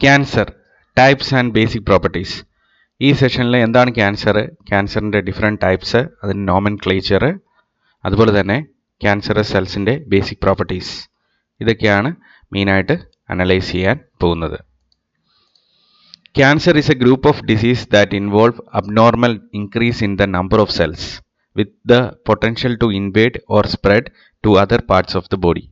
Cancer types and basic properties. ഈ സെഷനിൽ എന്താണ് ക്യാൻസർ, ക്യാൻസറിൻ്റെ ഡിഫറെൻറ്റ് ടൈപ്സ്, അതിൻ്റെ നോമൻക്ലേച്ചർ, അതുപോലെ തന്നെ ക്യാൻസറസ് സെൽസിൻ്റെ ബേസിക് പ്രോപ്പർട്ടീസ്, ഇതൊക്കെയാണ് മെയിനായിട്ട് അനലൈസ് ചെയ്യാൻ പോകുന്നത്. Cancer is a group of disease that involve abnormal increase in the number of cells with the potential to invade or spread to other parts of the body.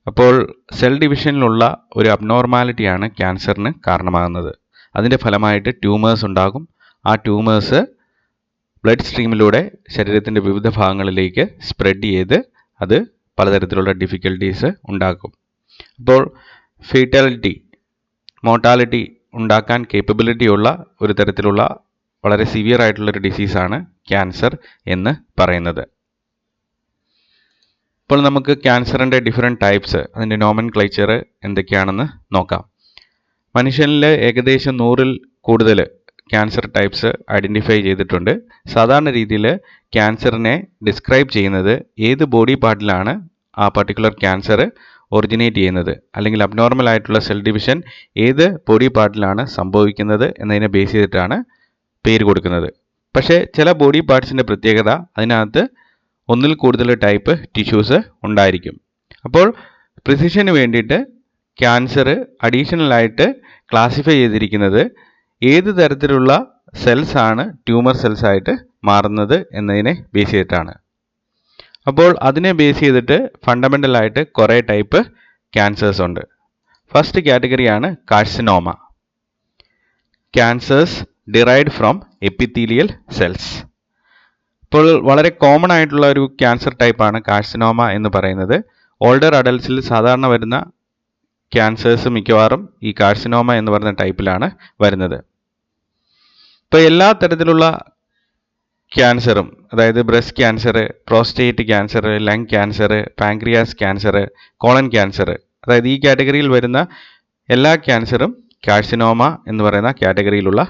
അപ്പോൾ cell ഡിവിഷനിലുള്ള ഒരു അബ്നോർമാലിറ്റിയാണ് ക്യാൻസറിന് കാരണമാകുന്നത്. അതിൻ്റെ ഫലമായിട്ട് ട്യൂമേഴ്സ് ഉണ്ടാകും. ആ ട്യൂമേഴ്സ് ബ്ലഡ് സ്ട്രീമിലൂടെ ശരീരത്തിൻ്റെ വിവിധ ഭാഗങ്ങളിലേക്ക് സ്പ്രെഡ് ചെയ്ത് അത് പലതരത്തിലുള്ള ഡിഫിക്കൽട്ടീസ് ഉണ്ടാക്കും. അപ്പോൾ ഫേറ്റാലിറ്റി, മോർട്ടാലിറ്റി ഉണ്ടാക്കാൻ കേപ്പബിലിറ്റി ഉള്ള ഒരു തരത്തിലുള്ള വളരെ സിവിയർ ആയിട്ടുള്ളൊരു ഡിസീസാണ് ക്യാൻസർ എന്ന് പറയുന്നത്. ഇപ്പോൾ നമുക്ക് ക്യാൻസറിൻ്റെ ഡിഫറെൻറ്റ് ടൈപ്സ്, അതിൻ്റെ നോമൻക്ലേച്ചർ എന്തൊക്കെയാണെന്ന് നോക്കാം. മനുഷ്യനിൽ ഏകദേശം 100-ൽ കൂടുതൽ ക്യാൻസർ ടൈപ്സ് ഐഡൻറ്റിഫൈ ചെയ്തിട്ടുണ്ട്. സാധാരണ രീതിയിൽ ക്യാൻസറിനെ ഡിസ്ക്രൈബ് ചെയ്യുന്നത് ഏത് ബോഡി പാർട്ടിലാണ് ആ പർട്ടിക്കുലർ ക്യാൻസർ ഒറിജിനേറ്റ് ചെയ്യുന്നത്, അല്ലെങ്കിൽ അബ്നോർമൽ ആയിട്ടുള്ള സെൽ ഡിവിഷൻ ഏത് ബോഡി പാർട്ടിലാണ് സംഭവിക്കുന്നത് എന്നതിനെ ബേസ് ചെയ്തിട്ടാണ് പേര് കൊടുക്കുന്നത്. പക്ഷേ ചില ബോഡി പാർട്സിൻ്റെ പ്രത്യേകത, അതിനകത്ത് ഒന്നിൽ കൂടുതൽ ടൈപ്പ് ടിഷ്യൂസ് ഉണ്ടായിരിക്കും. അപ്പോൾ പ്രിസിഷന് വേണ്ടിയിട്ട് ക്യാൻസർ അഡീഷണലായിട്ട് ക്ലാസിഫൈ ചെയ്തിരിക്കുന്നത് ഏത് തരത്തിലുള്ള സെൽസ് ആണ് ട്യൂമർ സെൽസ് ആയിട്ട് മാറുന്നത് എന്നതിനെ ബേസ് ചെയ്തിട്ടാണ്. അപ്പോൾ അതിനെ ബേസ് ചെയ്തിട്ട് ഫണ്ടമെൻ്റലായിട്ട് കുറേ ടൈപ്പ് ക്യാൻസേഴ്സ് ഉണ്ട്. ഫസ്റ്റ് കാറ്റഗറിയാണ് carcinoma. Cancers derived from epithelial cells. ഇപ്പോൾ വളരെ കോമൺ ആയിട്ടുള്ള ഒരു ക്യാൻസർ ടൈപ്പാണ് കാർസിനോമ എന്ന് പറയുന്നത്. ഓൾഡർ അഡൽട്സിൽ സാധാരണ വരുന്ന ക്യാൻസേഴ്സ് മിക്കവാറും ഈ കാർസിനോമ എന്ന് പറയുന്ന ടൈപ്പിലാണ് വരുന്നത്. ഇപ്പോൾ എല്ലാ തരത്തിലുള്ള ക്യാൻസറും, അതായത് breast cancer, prostate cancer, lung cancer, pancreas cancer, colon cancer, അതായത് ഈ കാറ്റഗറിയിൽ വരുന്ന എല്ലാ ക്യാൻസറും കാർസിനോമ എന്ന് പറയുന്ന കാറ്റഗറിയിലുള്ള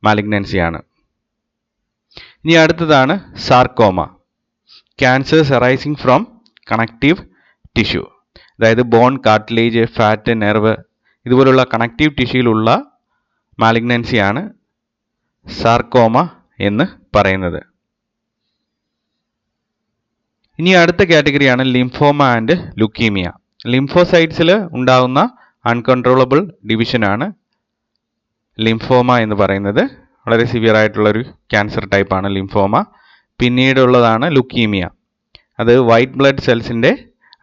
മാലിഗ്നൻസിയാണ്. ഇനി അടുത്തതാണ് sarcoma. Cancers arising from connective tissue, അതായത് ബോൺ, കാർട്ടിലേജ്, ഫാറ്റ്, നെർവ് ഇതുപോലുള്ള കണക്റ്റീവ് ടിഷ്യൂയിലുള്ള മാലിഗ്നൻസിയാണ് സാർക്കോമ എന്ന് പറയുന്നത്. ഇനി അടുത്ത കാറ്റഗറിയാണ് ലിംഫോമ ആൻഡ് ലുക്കീമിയ. ലിംഫോസൈറ്റ്സിൽ ഉണ്ടാകുന്ന അൺകൺട്രോളബിൾ ഡിവിഷനാണ് ലിംഫോമ എന്ന് പറയുന്നത്. വളരെ സിവിയർ ആയിട്ടുള്ളൊരു ക്യാൻസർ ടൈപ്പാണ് ലിംഫോമ. പിന്നീടുള്ളതാണ് ലുക്കീമിയ. അത് വൈറ്റ് ബ്ലഡ് സെൽസിൻ്റെ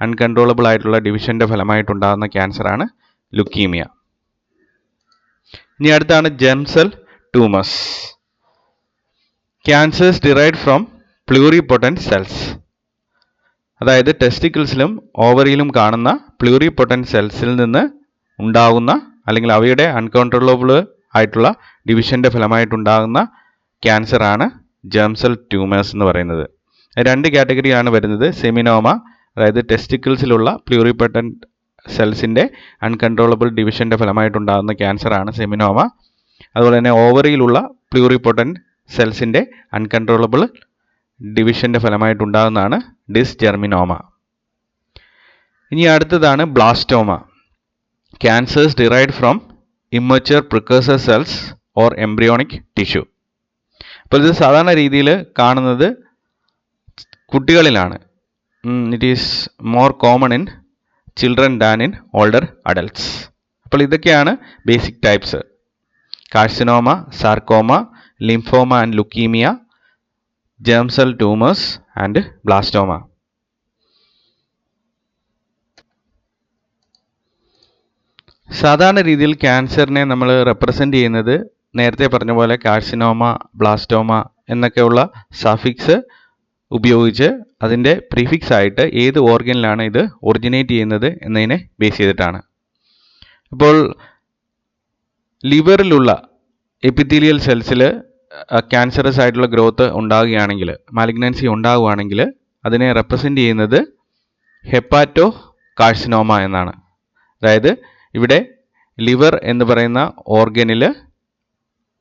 അൺകൺട്രോളബിൾ ആയിട്ടുള്ള ഡിവിഷൻ്റെ ഫലമായിട്ടുണ്ടാകുന്ന ക്യാൻസറാണ് ലുക്കീമിയ. ഇനി അടുത്താണ് germ cell tumours. Cancers derived from pluripotent cells, അതായത് ടെസ്റ്റിക്കിൾസിലും ഓവറിയിലും കാണുന്ന പ്ലൂറിപൊട്ടൻറ്റ് സെൽസിൽ നിന്ന് ഉണ്ടാകുന്ന, അല്ലെങ്കിൽ അവയുടെ അൺകൺട്രോളബിൾ ആയിട്ടുള്ള ഡിവിഷൻ്റെ ഫലമായിട്ടുണ്ടാകുന്ന ക്യാൻസറാണ് ജെം സെൽ ട്യൂമേഴ്സ് എന്ന് പറയുന്നത്. രണ്ട് കാറ്റഗറിയാണ് വരുന്നത്. സെമിനോമ, അതായത് ടെസ്റ്റിക്കിൾസിലുള്ള പ്ലൂറിപൊട്ടൻറ്റ് സെൽസിൻ്റെ അൺകൺട്രോളബിൾ ഡിവിഷൻ്റെ ഫലമായിട്ടുണ്ടാകുന്ന ക്യാൻസറാണ് സെമിനോമ. അതുപോലെ തന്നെ ഓവറിയിലുള്ള പ്ലൂറിപൊട്ടൻറ്റ് സെൽസിൻ്റെ അൺകൺട്രോളബിൾ ഡിവിഷൻ്റെ ഫലമായിട്ടുണ്ടാകുന്നതാണ് ഡിസ്ജെർമിനോമ. ഇനി അടുത്തതാണ് blastoma. Cancers derived from immature precursor cells or embryonic tissue. അപ്പോൾ ഇത് സാധാരണ രീതിയിൽ കാണുന്നത് കുട്ടികളിലാണ്. It is more common in children than in older adults. അപ്പോൾ ഇതൊക്കെയാണ് basic types: carcinoma, sarcoma, lymphoma and leukaemia, germ cell tumours and blastoma. സാധാരണ രീതിയിൽ ക്യാൻസറിനെ നമ്മൾ റെപ്രസെൻ്റ് ചെയ്യുന്നത് നേരത്തെ പറഞ്ഞ പോലെ കാർസിനോമ, ബ്ലാസ്റ്റോമ എന്നൊക്കെയുള്ള സഫിക്സ് ഉപയോഗിച്ച് അതിൻ്റെ പ്രിഫിക്സ് ആയിട്ട് ഏത് ഓർഗനിലാണ് ഇത് ഒറിജിനേറ്റ് ചെയ്യുന്നത് എന്നതിനെ ബേസ് ചെയ്തിട്ടാണ്. അപ്പോൾ ലിവറിലുള്ള എപ്പിത്തീലിയൽ സെൽസിൽ ക്യാൻസറസ് ആയിട്ടുള്ള ഗ്രോത്ത് ഉണ്ടാകുകയാണെങ്കിൽ, മാലിഗ്നൻസി ഉണ്ടാകുകയാണെങ്കിൽ അതിനെ റെപ്രസെൻ്റ് ചെയ്യുന്നത് ഹെപ്പാറ്റോ കാർസിനോമ എന്നാണ്. അതായത് ഇവിടെ ലിവർ എന്ന് പറയുന്ന ഓർഗനിൽ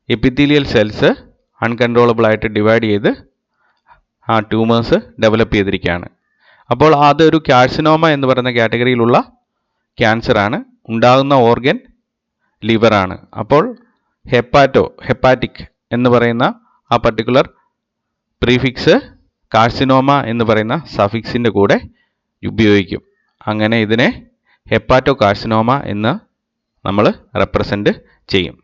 എപ്പിത്തീലിയൽ സെൽസ് അൺകൺട്രോളബിൾ ആയിട്ട് ഡിവൈഡ് ചെയ്ത് ആ ട്യൂമേഴ്സ് ഡെവലപ്പ് ചെയ്തിരിക്കുകയാണ്. അപ്പോൾ അതൊരു കാർസിനോമ എന്ന് പറയുന്ന കാറ്റഗറിയിലുള്ള ക്യാൻസറാണ്. ഉണ്ടാകുന്ന ഓർഗൻ ലിവറാണ്. അപ്പോൾ ഹെപ്പാറ്റിക് എന്ന് പറയുന്ന ആ പർട്ടിക്കുലർ പ്രീഫിക്സ് കാർസിനോമ എന്ന് പറയുന്ന സഫിക്സിൻ്റെ കൂടെ ഉപയോഗിക്കും. അങ്ങനെ ഇതിനെ ഹെപ്പാറ്റോ കാർസിനോമ എന്ന് നമ്മൾ റെപ്രസെൻ്റ് ചെയ്യും.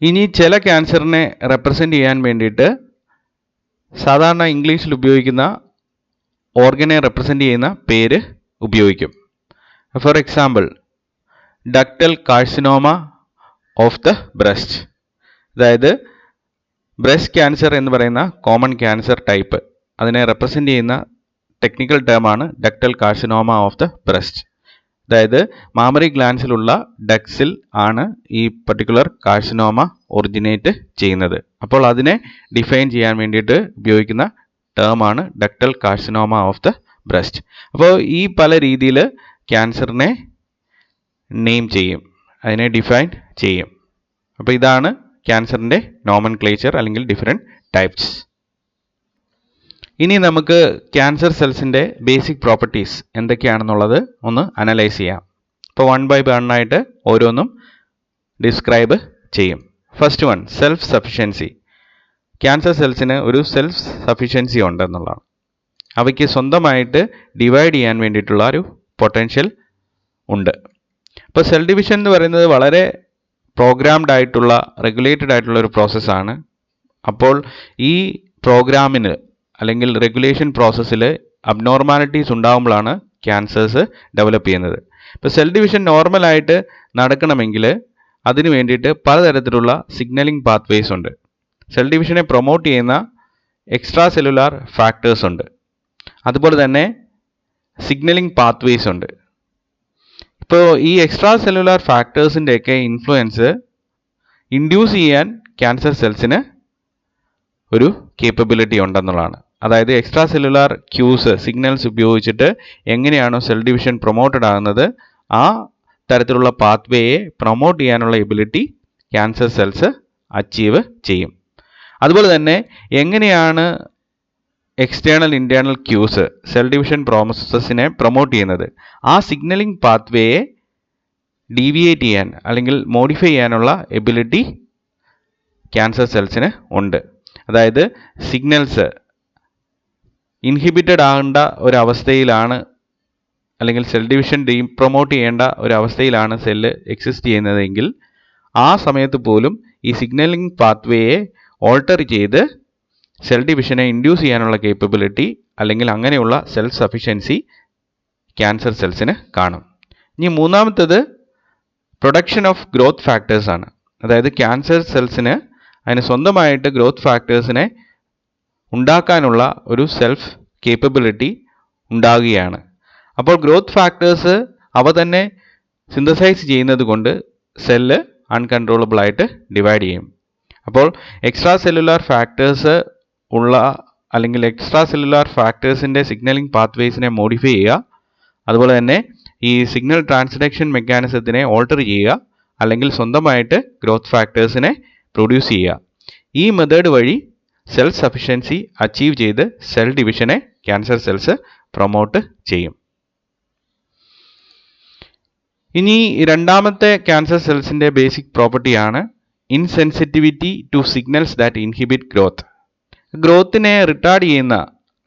ഇനി ചില ക്യാൻസറിനെ റെപ്രസെൻ്റ് ചെയ്യാൻ വേണ്ടിയിട്ട് സാധാരണ ഇംഗ്ലീഷിൽ ഉപയോഗിക്കുന്ന ഓർഗനെ റെപ്രസെൻ്റ് ചെയ്യുന്ന പേര് ഉപയോഗിക്കും. For example, ductal carcinoma of the breast, അതായത് ബ്രസ്റ്റ് ക്യാൻസർ എന്ന് പറയുന്ന കോമൺ ക്യാൻസർ ടൈപ്പ്, അതിനെ റെപ്രസെൻ്റ് ചെയ്യുന്ന ടെക്നിക്കൽ ടേമാണ് ductal carcinoma of the breast. അതായത് മാമറി ഗ്ലാൻസിലുള്ള ഡക്സിൽ ആണ് ഈ പർട്ടിക്കുലർ കാർസിനോമ ഒറിജിനേറ്റ് ചെയ്യുന്നത്. അപ്പോൾ അതിനെ ഡിഫൈൻ ചെയ്യാൻ വേണ്ടിയിട്ട് ഉപയോഗിക്കുന്ന ടേമാണ് ductal carcinoma of the breast. അപ്പോൾ ഈ പല രീതിയിൽ ക്യാൻസറിനെ നെയിം ചെയ്യും, അതിനെ ഡിഫൈൻ ചെയ്യും. അപ്പോൾ ഇതാണ് ക്യാൻസറിൻ്റെ നോമൻക്ലേച്ചർ അല്ലെങ്കിൽ ഡിഫറെൻറ്റ് ടൈപ്സ്. ഇനി നമുക്ക് ക്യാൻസർ സെൽസിൻ്റെ ബേസിക് പ്രോപ്പർട്ടീസ് എന്തൊക്കെയാണെന്നുള്ളത് ഒന്ന് അനലൈസ് ചെയ്യാം. ഇപ്പോൾ 1 by 1 ആയിട്ട് ഓരോന്നും ഡിസ്ക്രൈബ് ചെയ്യും. First one, self sufficiency. Cancer സെൽസിന് ഒരു സെൽഫ് സഫിഷ്യൻസി ഉണ്ടെന്നുള്ളതാണ്. അവയ്ക്ക് സ്വന്തമായിട്ട് ഡിവൈഡ് ചെയ്യാൻ വേണ്ടിയിട്ടുള്ള ഒരു പൊട്ടൻഷ്യൽ ഉണ്ട്. അപ്പോൾ സെൽ ഡിവിഷൻ എന്ന് പറയുന്നത് വളരെ പ്രോഗ്രാംഡ് ആയിട്ടുള്ള, റെഗുലേറ്റഡ് ആയിട്ടുള്ള ഒരു പ്രോസസ്സാണ്. അപ്പോൾ ഈ പ്രോഗ്രാമിന് അല്ലെങ്കിൽ റെഗുലേഷൻ പ്രോസസ്സിൽ അബ്നോർമാലിറ്റീസ് ഉണ്ടാകുമ്പോഴാണ് ക്യാൻസേഴ്സ് ഡെവലപ്പ് ചെയ്യുന്നത്. ഇപ്പോൾ സെൽ ഡിവിഷൻ നോർമലായിട്ട് നടക്കണമെങ്കിൽ അതിന് വേണ്ടിയിട്ട് പലതരത്തിലുള്ള സിഗ്നലിംഗ് പാത്വേസ് ഉണ്ട്. സെൽ ഡിവിഷനെ പ്രൊമോട്ട് ചെയ്യുന്ന എക്സ്ട്രാ സെല്ലുലാർ ഫാക്ടേഴ്സ് ഉണ്ട്, അതുപോലെ തന്നെ സിഗ്നലിംഗ് പാത്വേസ് ഉണ്ട്. ഇപ്പോൾ ഈ എക്സ്ട്രാ സെല്ലുലാർ ഫാക്ടേഴ്സിൻ്റെയൊക്കെ ഇൻഫ്ലുവൻസ് ഇൻഡ്യൂസ് ചെയ്യാൻ ക്യാൻസർ സെൽസിന് ഒരു കേപ്പബിലിറ്റി ഉണ്ടെന്നുള്ളതാണ്. അതായത് എക്സ്ട്രാ സെല്ലുലാർ ക്യൂസ്, സിഗ്നൽസ് ഉപയോഗിച്ചിട്ട് എങ്ങനെയാണോ സെൽ ഡിവിഷൻ പ്രൊമോട്ടഡ് ആകുന്നത്, ആ തരത്തിലുള്ള പാത്വേയെ പ്രൊമോട്ട് ചെയ്യാനുള്ള എബിലിറ്റി ക്യാൻസർ സെൽസ് അച്ചീവ് ചെയ്യും. അതുപോലെ തന്നെ എങ്ങനെയാണ് external internal cues cell division പ്രോസസ്സിനെ പ്രൊമോട്ട് ചെയ്യുന്നത്, ആ സിഗ്നലിംഗ് പാത്വേയെ ഡീവിയേറ്റ് ചെയ്യാൻ അല്ലെങ്കിൽ മോഡിഫൈ ചെയ്യാനുള്ള എബിലിറ്റി ക്യാൻസർ സെൽസിന് ഉണ്ട്. അതായത് സിഗ്നൽസ് ഇൻഹിബിറ്റഡ് ആകേണ്ട ഒരവസ്ഥയിലാണ് അല്ലെങ്കിൽ സെൽ ഡിവിഷൻ പ്രൊമോട്ട് ചെയ്യേണ്ട ഒരവസ്ഥയിലാണ് സെല്ല് എക്സിസ്റ്റ് ചെയ്യുന്നതെങ്കിൽ ആ സമയത്ത് പോലും ഈ സിഗ്നലിംഗ് പാത്വേയെ ഓൾട്ടർ ചെയ്ത് സെൽ ഡിവിഷനെ ഇൻഡ്യൂസ് ചെയ്യാനുള്ള കേപ്പബിലിറ്റി അല്ലെങ്കിൽ അങ്ങനെയുള്ള സെൽഫ് സഫിഷ്യൻസി ക്യാൻസർ സെൽസിന് കാണും. ഇനി മൂന്നാമത്തേത് പ്രൊഡക്ഷൻ ഓഫ് ഗ്രോത്ത് ഫാക്ടേഴ്സ് ആണ്. അതായത് ക്യാൻസർ സെൽസിന് അതിന് സ്വന്തമായിട്ട് ഗ്രോത്ത് ഫാക്ടേഴ്സിനെ ഉണ്ടാക്കാനുള്ള ഒരു സെൽഫ് കേപ്പബിലിറ്റി ഉണ്ടാകുകയാണ്. അപ്പോൾ ഗ്രോത്ത് ഫാക്ടേഴ്സ് അവ തന്നെ സിന്തസൈസ് ചെയ്യുന്നത് കൊണ്ട് സെല്ല് അൺകൺട്രോളബിൾ ആയിട്ട് ഡിവൈഡ് ചെയ്യും. അപ്പോൾ എക്സ്ട്രാ സെല്ലുലാർ ഫാക്ടേഴ്സ് ഉള്ള അല്ലെങ്കിൽ എക്സ്ട്രാ സെല്ലുലാർ ഫാക്ടേഴ്സിൻ്റെ സിഗ്നലിംഗ് പാത്വേസിനെ മോഡിഫൈ ചെയ്യുക, അതുപോലെ തന്നെ ഈ സിഗ്നൽ ട്രാൻസ്ഡക്ഷൻ മെക്കാനിസത്തിനെ ഓൾട്ടർ ചെയ്യുക, അല്ലെങ്കിൽ സ്വന്തമായിട്ട് ഗ്രോത്ത് ഫാക്ടേഴ്സിനെ പ്രൊഡ്യൂസ് ചെയ്യുക. ഈ മെത്തേഡ് വഴി സെൽഫ് സഫിഷ്യൻസി അച്ചീവ് ചെയ്ത് സെൽ ഡിവിഷനെ ക്യാൻസർ സെൽസ് പ്രൊമോട്ട് ചെയ്യും. ഇനി രണ്ടാമത്തെ ക്യാൻസർ സെൽസിൻ്റെ ബേസിക് പ്രോപ്പർട്ടിയാണ് insensitivity to signals that inhibit growth. ഗ്രോത്തിനെ റിട്ടാർഡ് ചെയ്യുന്ന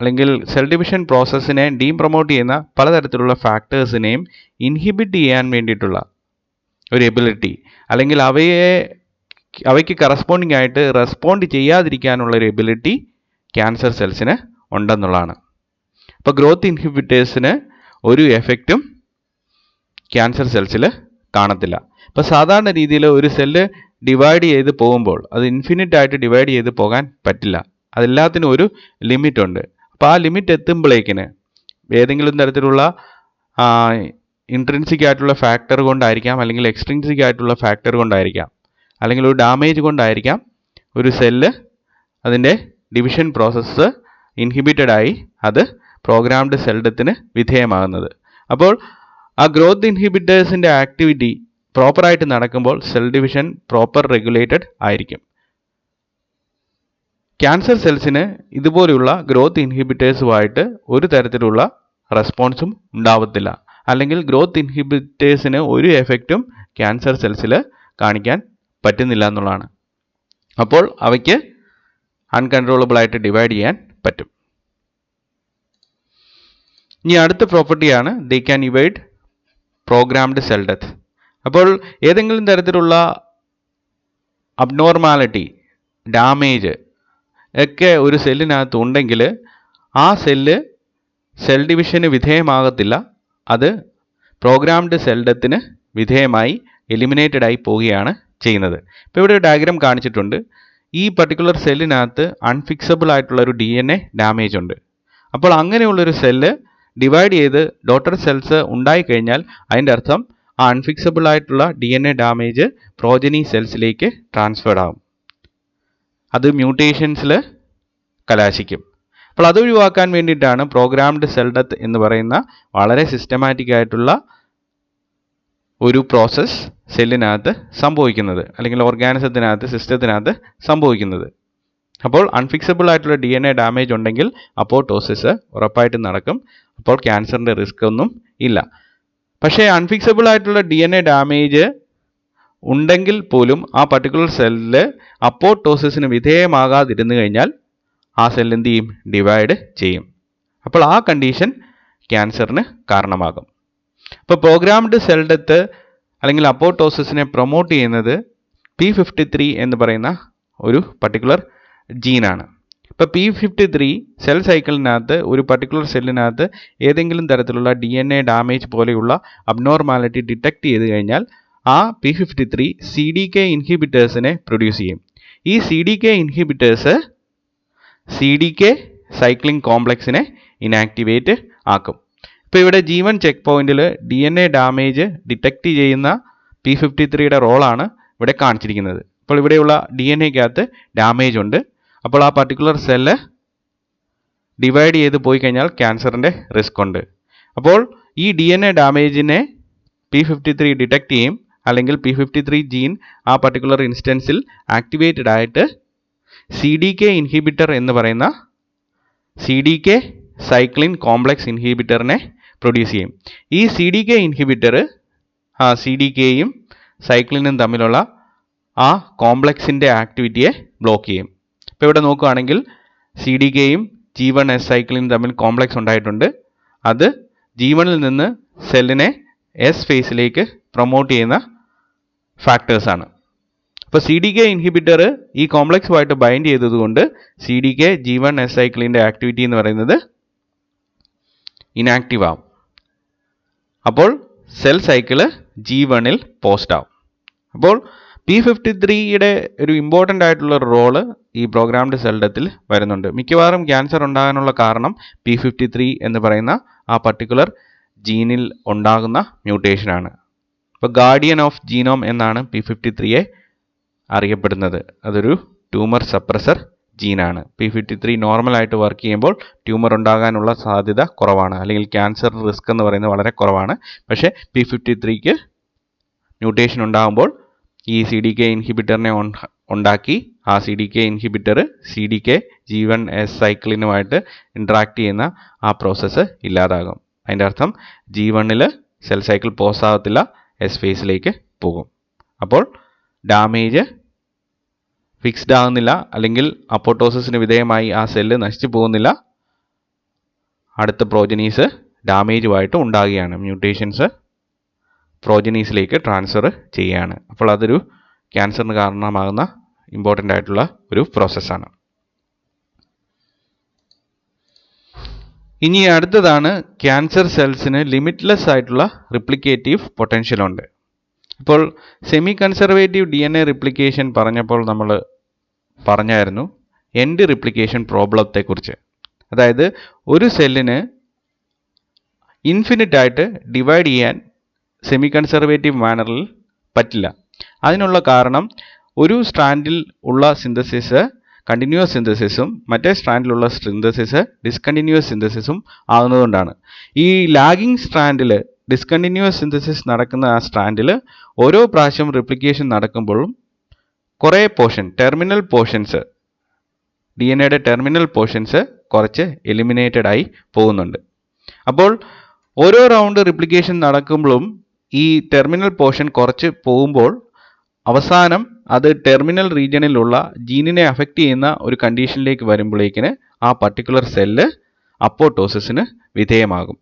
അല്ലെങ്കിൽ സെൽ ഡിവിഷൻ പ്രോസസ്സിനെ പ്രൊമോട്ട് ചെയ്യുന്ന പലതരത്തിലുള്ള ഫാക്ടേഴ്സിനെയും ഇൻഹിബിറ്റ് ചെയ്യാൻ വേണ്ടിയിട്ടുള്ള ഒരു എബിലിറ്റി അല്ലെങ്കിൽ അവയ്ക്ക് കറസ്പോണ്ടിങ് ആയിട്ട് റെസ്പോണ്ട് ചെയ്യാതിരിക്കാനുള്ള ഒരു എബിലിറ്റി ക്യാൻസർ സെൽസിന് ഉണ്ടെന്നുള്ളതാണ്. അപ്പോൾ ഗ്രോത്ത് ഇൻഹിബിറ്റേഴ്സിന് ഒരു എഫക്റ്റും ക്യാൻസർ സെൽസിൽ കാണത്തില്ല. ഇപ്പോൾ സാധാരണ രീതിയിൽ ഒരു സെല്ല് ഡിവൈഡ് ചെയ്ത് പോകുമ്പോൾ അത് ഇൻഫിനിറ്റ് ആയിട്ട് ഡിവൈഡ് ചെയ്ത് പോകാൻ പറ്റില്ല. അതെല്ലാത്തിനും ഒരു ലിമിറ്റ് ഉണ്ട്. അപ്പോൾ ആ ലിമിറ്റ് എത്തുമ്പോഴേക്കിന് ഏതെങ്കിലും തരത്തിലുള്ള ഇൻട്രിൻസിക് ആയിട്ടുള്ള ഫാക്ടർ കൊണ്ടായിരിക്കാം, അല്ലെങ്കിൽ എക്സ്ട്രിൻസിക് ആയിട്ടുള്ള ഫാക്ടർ കൊണ്ടായിരിക്കാം, അല്ലെങ്കിൽ ഒരു ഡാമേജ് കൊണ്ടായിരിക്കാം ഒരു സെല്ല് അതിൻ്റെ ഡിവിഷൻ പ്രോസസ്സ് ഇൻഹിബിറ്റഡ് ആയി അത് പ്രോഗ്രാംഡ് സെൽ ഡെത്തിന് വിധേയമാകുന്നത്. അപ്പോൾ ആ ഗ്രോത്ത് ഇൻഹിബിറ്റേഴ്സിൻ്റെ ആക്ടിവിറ്റി പ്രോപ്പറായിട്ട് നടക്കുമ്പോൾ സെൽ ഡിവിഷൻ പ്രോപ്പർ റെഗുലേറ്റഡ് ആയിരിക്കും. ക്യാൻസർ സെൽസിന് ഇതുപോലെയുള്ള ഗ്രോത്ത് ഇൻഹിബിറ്റേഴ്സുമായിട്ട് ഒരു തരത്തിലുള്ള റെസ്പോൺസും ഉണ്ടാവത്തില്ല. അല്ലെങ്കിൽ ഗ്രോത്ത് ഇൻഹിബിറ്റേഴ്സിന് ഒരു എഫക്റ്റും ക്യാൻസർ സെൽസിൽ കാണിക്കാൻ പറ്റുന്നില്ല എന്നുള്ളതാണ്. അപ്പോൾ അവയ്ക്ക് അൺകൺട്രോളബിൾ ആയിട്ട് ഡിവൈഡ് ചെയ്യാൻ പറ്റും. ഇനി അടുത്ത പ്രോപ്പർട്ടിയാണ് they can evade programmed cell death. അപ്പോൾ ഏതെങ്കിലും തരത്തിലുള്ള അബ്നോർമാലിറ്റി, ഡാമേജ് ഒക്കെ ഒരു സെല്ലിനകത്ത് ഉണ്ടെങ്കിൽ ആ സെൽ ഡിവിഷന് വിധേയമാകത്തില്ല. അത് പ്രോഗ്രാംഡ് സെൽ ഡെത്തിന് വിധേയമായി എലിമിനേറ്റഡ് ആയി പോവുകയാണ് ചെയ്യുന്നത്. ഇപ്പോൾ ഇവിടെ ഒരു ഡയഗ്രാം കാണിച്ചിട്ടുണ്ട്. ഈ പർട്ടിക്കുലർ സെല്ലിനകത്ത് അൺഫിക്സബിൾ ആയിട്ടുള്ള ഒരു DNA ഡാമേജ് ഉണ്ട്. അപ്പോൾ അങ്ങനെയുള്ളൊരു സെല്ല് ഡിവൈഡ് ചെയ്ത് ഡോട്ടർ സെൽസ് ഉണ്ടായിക്കഴിഞ്ഞാൽ അതിൻ്റെ അർത്ഥം ആ അൺഫിക്സബിൾ ആയിട്ടുള്ള DNA ഡാമേജ് പ്രോജനി സെൽസിലേക്ക് ട്രാൻസ്ഫേർഡ് ആകും. അത് മ്യൂട്ടേഷൻസിൽ കലാശിക്കും. അപ്പോൾ അത് ഒഴിവാക്കാൻ വേണ്ടിയിട്ടാണ് പ്രോഗ്രാംഡ് സെൽ ഡെത്ത് എന്ന് പറയുന്ന വളരെ സിസ്റ്റമാറ്റിക് ആയിട്ടുള്ള ഒരു പ്രോസസ്സ് സെല്ലിനകത്ത് സംഭവിക്കുന്നത്, അല്ലെങ്കിൽ ഓർഗാനിസത്തിനകത്ത്, സിസ്റ്റത്തിനകത്ത് സംഭവിക്കുന്നത്. അപ്പോൾ അൺഫിക്സബിൾ ആയിട്ടുള്ള DNA ഡാമേജ് ഉണ്ടെങ്കിൽ അപ്പോട്ടോസിസ് ഉറപ്പായിട്ടും നടക്കും. അപ്പോൾ ക്യാൻസറിൻ്റെ റിസ്ക് ഒന്നും ഇല്ല. പക്ഷേ അൺഫിക്സബിൾ ആയിട്ടുള്ള DNA ഡാമേജ് ഉണ്ടെങ്കിൽ പോലും ആ പർട്ടിക്കുലർ സെല്ലിൽ അപ്പോട്ടോസിസിന് വിധേയമാകാതിരുന്നു കഴിഞ്ഞാൽ ആ സെൽ എന്ത് ചെയ്യും? ഡിവൈഡ് ചെയ്യും. അപ്പോൾ ആ കണ്ടീഷൻ ക്യാൻസറിന് കാരണമാകും. അപ്പോൾ പ്രോഗ്രാംഡ് സെൽ ഡെത്ത് അല്ലെങ്കിൽ അപ്പോട്ടോസിസിനെ പ്രൊമോട്ട് ചെയ്യുന്നത് P53 എന്ന് പറയുന്ന ഒരു പർട്ടിക്കുലർ ജീനാണ്. ഇപ്പോൾ P53 സെൽ സൈക്കിളിനകത്ത് ഒരു പർട്ടിക്കുലർ സെല്ലിനകത്ത് ഏതെങ്കിലും തരത്തിലുള്ള DNA ഡാമേജ് പോലെയുള്ള അബ്നോർമാലിറ്റി ഡിറ്റക്ട് ചെയ്ത് കഴിഞ്ഞാൽ ആ P53 CDK ഇൻഹിബിറ്റേഴ്സിനെ പ്രൊഡ്യൂസ് ചെയ്യും. ഈ CDK ഇൻഹിബിറ്റേഴ്സ് CDK സൈക്ലിംഗ് കോംപ്ലക്സിനെ ഇനാക്ടിവേറ്റ് ആക്കും. ഇപ്പോൾ ഇവിടെ G1 ചെക്ക് പോയിന്റിൽ DNA ഡാമേജ് ഡിറ്റക്ട് ചെയ്യുന്ന P53യുടെ റോളാണ് ഇവിടെ കാണിച്ചിരിക്കുന്നത്. അപ്പോൾ ഇവിടെയുള്ള DNAക്കകത്ത് ഡാമേജ് ഉണ്ട്. അപ്പോൾ ആ പർട്ടിക്കുലർ സെല്ല് ഡിവൈഡ് ചെയ്ത് പോയി കഴിഞ്ഞാൽ ക്യാൻസറിൻ്റെ റിസ്ക് ഉണ്ട്. അപ്പോൾ ഈ DNA ഡാമേജിനെ P53 ഡിറ്റക്ട് ചെയ്യും, അല്ലെങ്കിൽ P53 ജീൻ ആ പർട്ടിക്കുലർ ഇൻസ്റ്റൻസിൽ ആക്ടിവേറ്റഡ് ആയിട്ട് CDK ഇൻഹിബിറ്റർ എന്ന് പറയുന്ന CDK സൈക്ലിൻ കോംപ്ലക്സ് ഇൻഹിബിറ്ററിനെ പ്രൊഡ്യൂസ് ചെയ്യും. ഈ CDK ഇൻഹിബിറ്റർ CDKയും സൈക്ലിനും തമ്മിലുള്ള ആ കോംപ്ലക്സിൻ്റെ ആക്ടിവിറ്റിയെ ബ്ലോക്ക് ചെയ്യും. ഇപ്പോൾ ഇവിടെ നോക്കുകയാണെങ്കിൽ CDKയും G1S സൈക്ലിനും തമ്മിൽ കോംപ്ലക്സ് ഉണ്ടായിട്ടുണ്ട്. അത് G1ൽ നിന്ന് സെല്ലിനെ S ഫേസിലേക്ക് പ്രൊമോട്ട് ചെയ്യുന്ന ഫാക്ടേഴ്സാണ്. അപ്പോൾ CDK ഇൻഹിബിറ്റർ ഈ കോംപ്ലക്സുമായിട്ട് ബൈൻഡ് ചെയ്തതുകൊണ്ട് CDK G1S സൈക്ലിൻ്റെ ആക്ടിവിറ്റി എന്ന് പറയുന്നത് ഇനാക്റ്റീവ് ആവും. അപ്പോൾ സെൽ സൈക്കിള് G1ൽ പോസ്റ്റ് ആവും. അപ്പോൾ P53യുടെ ഒരു ഇമ്പോർട്ടൻ്റ് ആയിട്ടുള്ള റോള് ഈ പ്രോഗ്രാംഡ് സെൽ ഡെത്തിൽ വരുന്നുണ്ട്. മിക്കവാറും ക്യാൻസർ ഉണ്ടാകാനുള്ള കാരണം P53 എന്ന് പറയുന്ന ആ പർട്ടിക്കുലർ ജീനിൽ ഉണ്ടാകുന്ന മ്യൂട്ടേഷനാണ്. ഇപ്പോൾ ഗാർഡിയൻ ഓഫ് ജീനോം എന്നാണ് P53യെ അറിയപ്പെടുന്നത്. അതൊരു ട്യൂമർ സപ്രസർ ജീനാണ്. P53 നോർമലായിട്ട് വർക്ക് ചെയ്യുമ്പോൾ ട്യൂമർ ഉണ്ടാകാനുള്ള സാധ്യത കുറവാണ്, അല്ലെങ്കിൽ ക്യാൻസർ റിസ്ക് എന്ന് പറയുന്നത് വളരെ കുറവാണ്. പക്ഷേ P53ക്ക് മ്യൂട്ടേഷൻ ഉണ്ടാകുമ്പോൾ ഈ CDK ഇൻഹിബിറ്ററിനെ ഉണ്ടാക്കി ആ CDK ഇൻഹിബിറ്റർ CDK G1S സൈക്കിളിനുമായിട്ട് ഇൻട്രാക്ട് ചെയ്യുന്ന ആ പ്രോസസ്സ് ഇല്ലാതാകും. അതിൻ്റെ അർത്ഥം G1ൽ സെൽ സൈക്കിൾ പോസ് ആകത്തില്ല, S ഫേസിലേക്ക് പോകും. അപ്പോൾ ഡാമേജ് ഫിക്സ്ഡ് ആകുന്നില്ല, അല്ലെങ്കിൽ അപ്പോട്ടോസിസിന് വിധേയമായി ആ സെല്ല് നശിച്ചു പോകുന്നില്ല. അടുത്ത പ്രോജനീസ് ഡാമേജുമായിട്ട് ഉണ്ടാകുകയാണ്, മ്യൂട്ടേഷൻസ് പ്രോജനീസിലേക്ക് ട്രാൻസ്ഫർ ചെയ്യുകയാണ്. അപ്പോൾ അതൊരു ക്യാൻസറിന് കാരണമാകുന്ന ഇമ്പോർട്ടൻ്റ് ആയിട്ടുള്ള ഒരു പ്രോസസ്സാണ്. ഇനി അടുത്തതാണ് ക്യാൻസർ സെൽസിന് ലിമിറ്റ്ലെസ് ആയിട്ടുള്ള റിപ്ലിക്കേറ്റീവ് പൊട്ടൻഷ്യൽ ഉണ്ട്. ഇപ്പോൾ സെമി കൺസർവേറ്റീവ് DNA റിപ്ലിക്കേഷൻ പറഞ്ഞപ്പോൾ നമ്മൾ പറഞ്ഞായിരുന്നു എൻഡ് റിപ്ലിക്കേഷൻ പ്രോബ്ലത്തെക്കുറിച്ച്. അതായത് ഒരു സെല്ലിന് ഇൻഫിനിറ്റ് ആയിട്ട് ഡിവൈഡ് ചെയ്യാൻ സെമി കൺസർവേറ്റീവ് മാനറിൽ പറ്റില്ല. അതിനുള്ള കാരണം ഒരു സ്ട്രാൻഡിൽ ഉള്ള സിന്തസിസ് കണ്ടിന്യൂസ് സിന്തസിസും മറ്റേ സ്ട്രാൻഡിലുള്ള സിന്തസിസ് ഡിസ്കണ്ടിന്യൂസ് സിന്തസിസും ആകുന്നതുകൊണ്ടാണ്. ഈ ലാഗിങ് സ്ട്രാൻഡിൽ ഡിസ്കണ്ടിന്യൂസ് സിന്തസിസ് നടക്കുന്ന ആ സ്ട്രാൻഡിൽ ഓരോ പ്രാവശ്യം റിപ്ലിക്കേഷൻ നടക്കുമ്പോഴും കുറേ ടെർമിനൽ പോർഷൻസ് DNAയുടെ ടെർമിനൽ പോർഷൻസ് കുറച്ച് എലിമിനേറ്റഡ് ആയി പോകുന്നുണ്ട്. അപ്പോൾ ഓരോ റൗണ്ട് റിപ്ലിക്കേഷൻ നടക്കുമ്പോഴും ഈ ടെർമിനൽ പോർഷൻ കുറച്ച് പോകുമ്പോൾ അവസാനം അത് ടെർമിനൽ റീജിയനിലുള്ള ജീനിനെ അഫക്റ്റ് ചെയ്യുന്ന ഒരു കണ്ടീഷനിലേക്ക് വരുമ്പോഴേക്കിന് ആ പർട്ടിക്കുലർ സെല്ല് അപ്പോട്ടോസിസിന് വിധേയമാകും.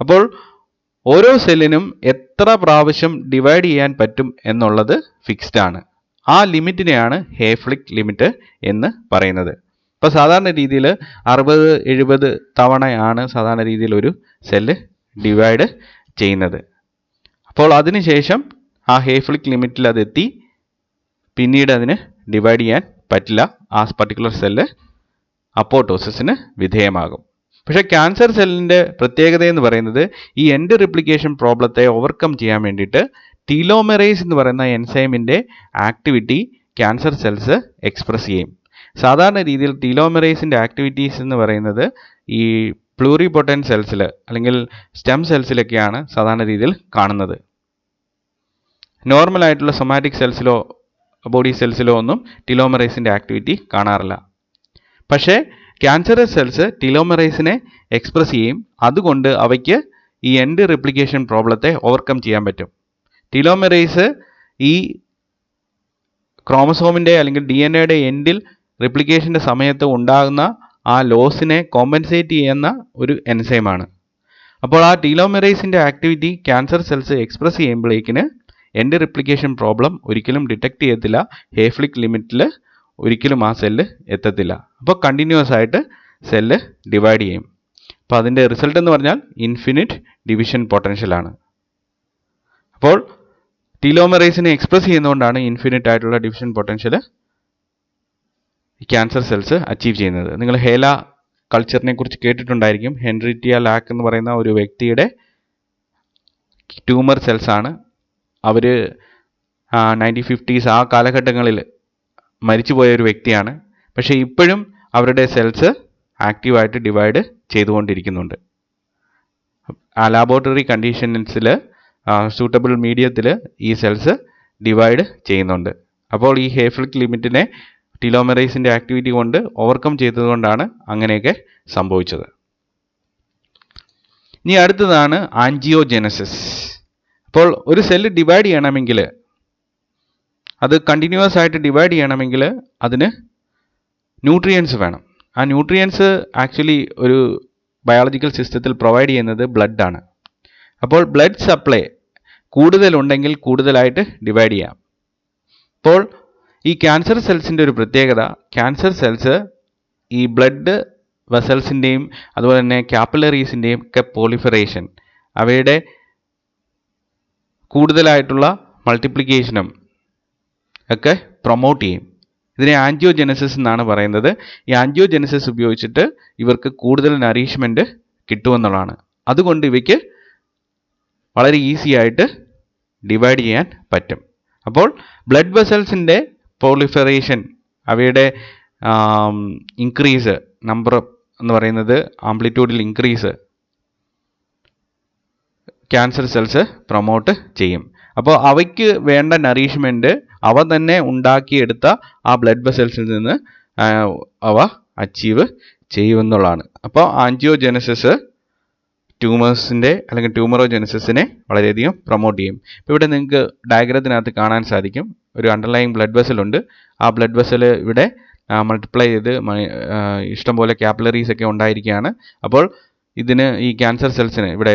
അപ്പോൾ ഓരോ സെല്ലിനും എത്ര പ്രാവശ്യം ഡിവൈഡ് ചെയ്യാൻ പറ്റും എന്നുള്ളത് ഫിക്സ്ഡ് ആണ്. ആ ലിമിറ്റിനെയാണ് ഹേഫ്ലിക് ലിമിറ്റ് എന്ന് പറയുന്നത്. ഇപ്പോൾ സാധാരണ രീതിയിൽ 60-70 തവണയാണ് സാധാരണ രീതിയിൽ ഒരു സെല്ല് ഡിവൈഡ് ചെയ്യുന്നത്. അപ്പോൾ അതിനുശേഷം ആ ഹേഫ്ലിക് ലിമിറ്റിൽ അതെത്തി പിന്നീട് അതിന് ഡിവൈഡ് ചെയ്യാൻ പറ്റില്ല. ആ പർട്ടിക്കുലർ സെല്ല് അപ്പോട്ടോസിസിന് വിധേയമാകും. പക്ഷേ ക്യാൻസർ സെല്ലിൻ്റെ പ്രത്യേകത എന്ന് പറയുന്നത് ഈ എൻഡ് റിപ്ലിക്കേഷൻ പ്രോബ്ലത്തെ ഓവർകം ചെയ്യാൻ വേണ്ടിയിട്ട് ടീലോമെറേസ് എന്ന് പറയുന്ന എൻസൈമിൻ്റെ ആക്ടിവിറ്റി ക്യാൻസർ സെൽസ് എക്സ്പ്രസ് ചെയ്യും. സാധാരണ രീതിയിൽ ടീലോമെറേസിൻ്റെ ആക്ടിവിറ്റീസ് എന്ന് പറയുന്നത് ഈ പ്ലൂറിപൊട്ടൻറ്റ് സെൽസിൽ അല്ലെങ്കിൽ സ്റ്റെം സെൽസിലൊക്കെയാണ് സാധാരണ രീതിയിൽ കാണുന്നത്. നോർമലായിട്ടുള്ള സൊമാറ്റിക് സെൽസിലോ ബോഡി സെൽസിലോ ഒന്നും ടീലോമെറേസിൻ്റെ ആക്ടിവിറ്റി കാണാറില്ല. പക്ഷേ ക്യാൻസറസ് സെൽസ് ടീലോമെറേസിനെ എക്സ്പ്രസ് ചെയ്യും. അതുകൊണ്ട് അവയ്ക്ക് ഈ എൻഡ് റിപ്ലിക്കേഷൻ പ്രോബ്ലത്തെ ഓവർകം ചെയ്യാൻ പറ്റും. ടീലോമെറേസ് ഈ ക്രോമസോമിൻ്റെ അല്ലെങ്കിൽ DNA എൻഡിൽ റിപ്ലിക്കേഷൻ്റെ സമയത്ത് ഉണ്ടാകുന്ന ആ ലോസിനെ കോമ്പൻസേറ്റ് ചെയ്യുന്ന ഒരു എൻസൈമാണ്. അപ്പോൾ ആ ടീലോമെറേസിൻ്റെ ആക്ടിവിറ്റി ക്യാൻസർ സെൽസ് എക്സ്പ്രസ് ചെയ്യുമ്പോഴേക്കിന് എൻഡ് റിപ്ലിക്കേഷൻ പ്രോബ്ലം ഒരിക്കലും ഡിറ്റക്റ്റ് ചെയ്യത്തില്ല. ഹേഫ്ലിക് ലിമിറ്റിൽ ഒരിക്കലും ആ സെല്ല് എത്തത്തില്ല. അപ്പോൾ കണ്ടിന്യൂസ് ആയിട്ട് സെല്ല് ഡിവൈഡ് ചെയ്യും. അപ്പോൾ അതിൻ്റെ റിസൾട്ട് എന്ന് പറഞ്ഞാൽ ഇൻഫിനിറ്റ് ഡിവിഷൻ പൊട്ടൻഷ്യലാണ്. അപ്പോൾ ടീലോമെറേസിനെ എക്സ്പ്രസ് ചെയ്യുന്നതുകൊണ്ടാണ് ഇൻഫിനിറ്റ് ആയിട്ടുള്ള division potential cancer cells achieve ചെയ്യുന്നത്. നിങ്ങൾ ഹേല കൾച്ചറിനെ കുറിച്ച് കേട്ടിട്ടുണ്ടായിരിക്കും. ഹെൻറിറ്റിയ ലാക്ക് എന്ന് പറയുന്ന ഒരു വ്യക്തിയുടെ ട്യൂമർ സെൽസാണ്. അവർ 1950s ആ കാലഘട്ടങ്ങളിൽ മരിച്ചുപോയ ഒരു വ്യക്തിയാണ്. പക്ഷേ ഇപ്പോഴും അവരുടെ സെൽസ് ആക്റ്റീവായിട്ട് ഡിവൈഡ് ചെയ്തുകൊണ്ടിരിക്കുന്നുണ്ട്. ആ ലാബോറട്ടറി കണ്ടീഷൻസിൽ സൂട്ടബിൾ മീഡിയത്തിൽ ഈ സെൽസ് ഡിവൈഡ് ചെയ്യുന്നുണ്ട്. അപ്പോൾ ഈ ഹേഫ്ലിക് ലിമിറ്റിനെ ടീലോമെറേസിൻ്റെ ആക്ടിവിറ്റി കൊണ്ട് ഓവർകം ചെയ്തതുകൊണ്ടാണ് അങ്ങനെയൊക്കെ സംഭവിച്ചത്. ഇനി അടുത്തതാണ് ആൻജിയോജെനസിസ്. അപ്പോൾ ഒരു സെല്ല് ഡിവൈഡ് ചെയ്യണമെങ്കിൽ, അത് കണ്ടിന്യൂസ് ആയിട്ട് ഡിവൈഡ് ചെയ്യണമെങ്കിൽ അതിന് ന്യൂട്രിയൻസ് വേണം. ആ ന്യൂട്രിയൻസ് ആക്ച്വലി ഒരു ബയോളജിക്കൽ സിസ്റ്റത്തിൽ പ്രൊവൈഡ് ചെയ്യുന്നത് ബ്ലഡാണ്. അപ്പോൾ ബ്ലഡ് സപ്ലൈ കൂടുതലുണ്ടെങ്കിൽ കൂടുതലായിട്ട് ഡിവൈഡ് ചെയ്യാം. അപ്പോൾ ഈ ക്യാൻസർ സെൽസിൻ്റെ ഒരു പ്രത്യേകത, ക്യാൻസർ സെൽസ് ഈ ബ്ലഡ് വെസൽസിൻ്റെയും അതുപോലെ തന്നെ കാപ്പിലറീസിൻ്റെയും ഒക്കെ പോളിഫറേഷൻ, അവയുടെ കൂടുതലായിട്ടുള്ള മൾട്ടിപ്ലിക്കേഷനും ഒക്കെ പ്രൊമോട്ട് ചെയ്യും. ഇതിനെ ആൻജിയോജെനസിസ് എന്നാണ് പറയുന്നത്. ഈ ആൻജിയോജെനസിസ് ഉപയോഗിച്ചിട്ട് ഇവർക്ക് കൂടുതൽ നറീഷ്മെൻറ്റ് കിട്ടുമെന്നുള്ളതാണ്. അതുകൊണ്ട് ഇവയ്ക്ക് വളരെ ഈസി ആയിട്ട് ഡിവൈഡ് ചെയ്യാൻ പറ്റും. അപ്പോൾ ബ്ലഡ് വെസൽസിൻ്റെ പോളിഫറേഷൻ, അവയുടെ ഇൻക്രീസ്, നമ്പർ എന്ന് പറയുന്നത് ആംപ്ലിറ്റ്യൂഡിൽ ഇൻക്രീസ് ക്യാൻസർ സെൽസ് പ്രൊമോട്ട് ചെയ്യും. അപ്പോൾ അവയ്ക്ക് വേണ്ട നറീഷ്മെൻറ്റ് അവ തന്നെ ഉണ്ടാക്കിയെടുത്ത ആ ബ്ലഡ് വെസൽസിൽ നിന്ന് അവ അച്ചീവ് ചെയ്യുമെന്നുള്ളതാണ്. അപ്പോൾ ആൻജിയോജെനസിസ് ട്യൂമേഴ്സിൻ്റെ അല്ലെങ്കിൽ ട്യൂമറോജെനസിസിനെ വളരെയധികം പ്രൊമോട്ട് ചെയ്യും. ഇപ്പോൾ ഇവിടെ നിങ്ങൾക്ക് ഡയഗ്രത്തിനകത്ത് കാണാൻ സാധിക്കും, ഒരു അണ്ടർലൈങ് ബ്ലഡ് വെസൽ ഉണ്ട്. ആ ബ്ലഡ് വെസൽ ഇവിടെ മൾട്ടിപ്ലൈ ചെയ്ത് ഇഷ്ടംപോലെ കാപ്പിലറീസ് ഒക്കെ ഉണ്ടായിരിക്കുകയാണ്. അപ്പോൾ ഇതിന് ഈ ക്യാൻസർ സെൽസിന്, ഇവിടെ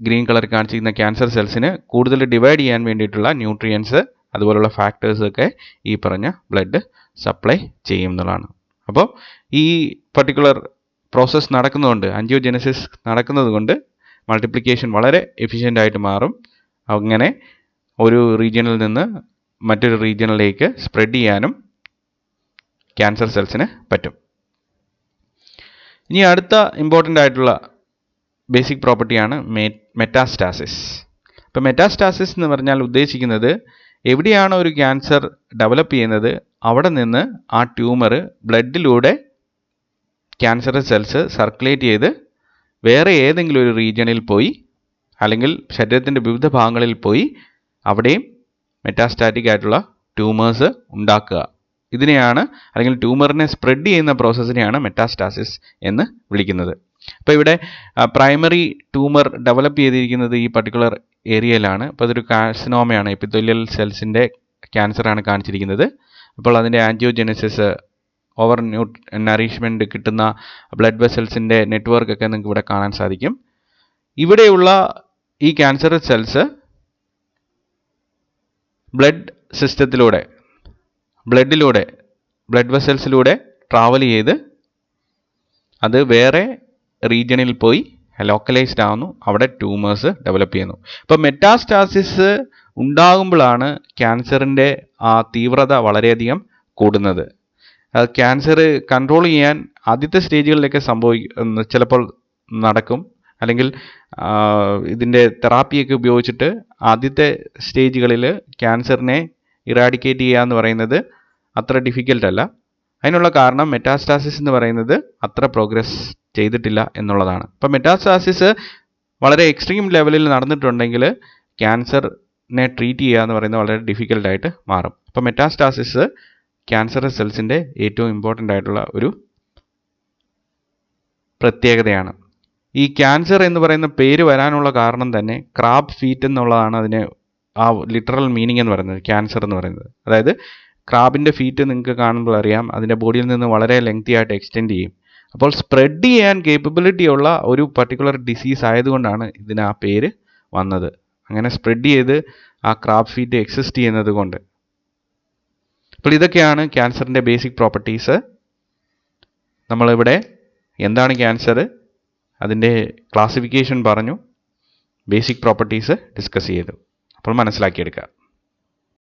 ഗ്രീൻ കളർ കാണിച്ചിരിക്കുന്ന ക്യാൻസർ സെൽസിന് കൂടുതൽ ഡിവൈഡ് ചെയ്യാൻ വേണ്ടിയിട്ടുള്ള ന്യൂട്രിയൻസ് അതുപോലുള്ള ഫാക്ടേഴ്സൊക്കെ ഈ പറഞ്ഞ ബ്ലഡ് സപ്ലൈ ചെയ്യും എന്നുള്ളതാണ്. അപ്പോൾ ഈ പർട്ടിക്കുലർ പ്രോസസ്സ് നടക്കുന്നതുകൊണ്ട്, ആൻജിയോജെനസിസ് നടക്കുന്നത് കൊണ്ട് മൾട്ടിപ്ലിക്കേഷൻ വളരെ എഫിഷ്യൻ്റ് ആയിട്ട് മാറും. അങ്ങനെ ഒരു റീജിയനിൽ നിന്ന് മറ്റൊരു റീജിയനിലേക്ക് സ്പ്രെഡ് ചെയ്യാനും ക്യാൻസർ സെൽസിന് പറ്റും. ഇനി അടുത്ത ഇമ്പോർട്ടൻ്റ് ആയിട്ടുള്ള ബേസിക് പ്രോപ്പർട്ടിയാണ് മെറ്റാസ്റ്റാസിസ്. ഇപ്പോൾ മെറ്റാസ്റ്റാസിസ് എന്ന് പറഞ്ഞാൽ ഉദ്ദേശിക്കുന്നത്, എവിടെയാണ് ഒരു ക്യാൻസർ ഡെവലപ്പ് ചെയ്യുന്നത് അവിടെ നിന്ന് ആ ട്യൂമർ ബ്ലഡിലൂടെ ക്യാൻസർ സെൽസ് സർക്കുലേറ്റ് ചെയ്ത് വേറെ ഏതെങ്കിലും ഒരു റീജിയനിൽ പോയി അല്ലെങ്കിൽ ശരീരത്തിൻ്റെ വിവിധ ഭാഗങ്ങളിൽ പോയി അവിടെയും മെറ്റാസ്റ്റാറ്റിക് ആയിട്ടുള്ള ട്യൂമേഴ്സ് ഉണ്ടാക്കുക. ഇതിനെയാണ്, അല്ലെങ്കിൽ ട്യൂമറിനെ സ്പ്രെഡ് ചെയ്യുന്ന പ്രോസസ്സിനെയാണ് മെറ്റാസ്റ്റാസിസ് എന്ന് വിളിക്കുന്നത്. അപ്പോൾ ഇവിടെ പ്രൈമറി ട്യൂമർ ഡെവലപ്പ് ചെയ്തിരിക്കുന്നത് ഈ പർട്ടിക്കുലർ ഏരിയയിലാണ്. അപ്പോൾ അതൊരു കാർസിനോമയാണ്, എപ്പിത്തീലിയൽ സെൽസിൻ്റെ ക്യാൻസറാണ് കാണിച്ചിരിക്കുന്നത്. അപ്പോൾ അതിൻ്റെ ആൻജിയോജെനസിസ്, ഓവർ നറിഷ്മെൻറ്റ് കിട്ടുന്ന ബ്ലഡ് വെസൽസിൻ്റെ നെറ്റ്വർക്ക് ഒക്കെ നിങ്ങൾക്ക് ഇവിടെ കാണാൻ സാധിക്കും. ഇവിടെയുള്ള ഈ ക്യാൻസർ സെൽസ് ബ്ലഡ് സിസ്റ്റത്തിലൂടെ, ബ്ലഡ് വെസൽസിലൂടെ ട്രാവൽ ചെയ്ത് അത് വേറെ റീജിയണിൽ പോയി ലോക്കലൈസ്ഡ് ആവുന്നു, അവിടെ ട്യൂമേഴ്സ് ഡെവലപ്പ് ചെയ്യുന്നു. ഇപ്പോൾ മെറ്റാസ്റ്റാസിസ് ഉണ്ടാകുമ്പോഴാണ് ക്യാൻസറിൻ്റെ ആ തീവ്രത വളരെയധികം കൂടുന്നത്. ക്യാൻസർ കൺട്രോൾ ചെയ്യാൻ ആദ്യത്തെ സ്റ്റേജുകളിലൊക്കെ ചിലപ്പോൾ നടക്കും, അല്ലെങ്കിൽ ഇതിൻ്റെ തെറാപ്പിയൊക്കെ ഉപയോഗിച്ചിട്ട് ആദ്യത്തെ സ്റ്റേജുകളിൽ ക്യാൻസറിനെ ഇറാഡിക്കേറ്റ് ചെയ്യുക എന്ന് പറയുന്നത് അത്ര ഡിഫിക്കൽട്ട് അല്ല. അതിനുള്ള കാരണം മെറ്റാസ്റ്റാസിസ് എന്ന് പറയുന്നത് അത്ര പ്രോഗ്രസ് ചെയ്തിട്ടില്ല എന്നുള്ളതാണ്. അപ്പം മെറ്റാസ്റ്റാസിസ് വളരെ എക്സ്ട്രീം ലെവലിൽ നടന്നിട്ടുണ്ടെങ്കിൽ ക്യാൻസറിനെ ട്രീറ്റ് ചെയ്യുക എന്ന് പറയുന്നത് വളരെ ഡിഫിക്കൽട്ടായിട്ട് മാറും. അപ്പം മെറ്റാസ്റ്റാസിസ് ക്യാൻസർ സെൽസിൻ്റെ ഏറ്റവും ഇമ്പോർട്ടൻ്റ് ആയിട്ടുള്ള ഒരു പ്രത്യേകതയാണ്. ഈ ക്യാൻസർ എന്ന് പറയുന്ന പേര് വരാനുള്ള കാരണം തന്നെ ക്രാബ് ഫീറ്റ് എന്നുള്ളതാണ് അതിനെ ആ ലിറ്ററൽ മീനിങ് എന്ന് പറയുന്നത്, ക്യാൻസർ എന്ന് പറയുന്നത്. അതായത് ക്രാബിൻ്റെ ഫീറ്റ് നിങ്ങൾക്ക് കാണുമ്പോൾ അറിയാം, അതിൻ്റെ ബോഡിയിൽ നിന്ന് വളരെ ലെങ്തി ആയിട്ട് എക്സ്റ്റെൻഡ് ചെയ്യും. അപ്പോൾ സ്പ്രെഡ് ചെയ്യാൻ കേപ്പബിലിറ്റി ഉള്ള ഒരു പർട്ടിക്കുലർ ഡിസീസ് ആയതുകൊണ്ടാണ് ഇതിന് ആ പേര് വന്നത്. അങ്ങനെ സ്പ്രെഡ് ചെയ്ത് ആ ക്രാബ് ഫീറ്റ് എക്സിസ്റ്റ് ചെയ്യുന്നത് കൊണ്ട്. അപ്പോൾ ഇതൊക്കെയാണ് ക്യാൻസറിൻ്റെ ബേസിക് പ്രോപ്പർട്ടീസ്. നമ്മളിവിടെ എന്താണ് ക്യാൻസർ, അതിൻ്റെ ക്ലാസിഫിക്കേഷൻ പറഞ്ഞു, ബേസിക് പ്രോപ്പർട്ടീസ് ഡിസ്കസ് ചെയ്തു. അപ്പോൾ മനസ്സിലാക്കിയെടുക്കുക.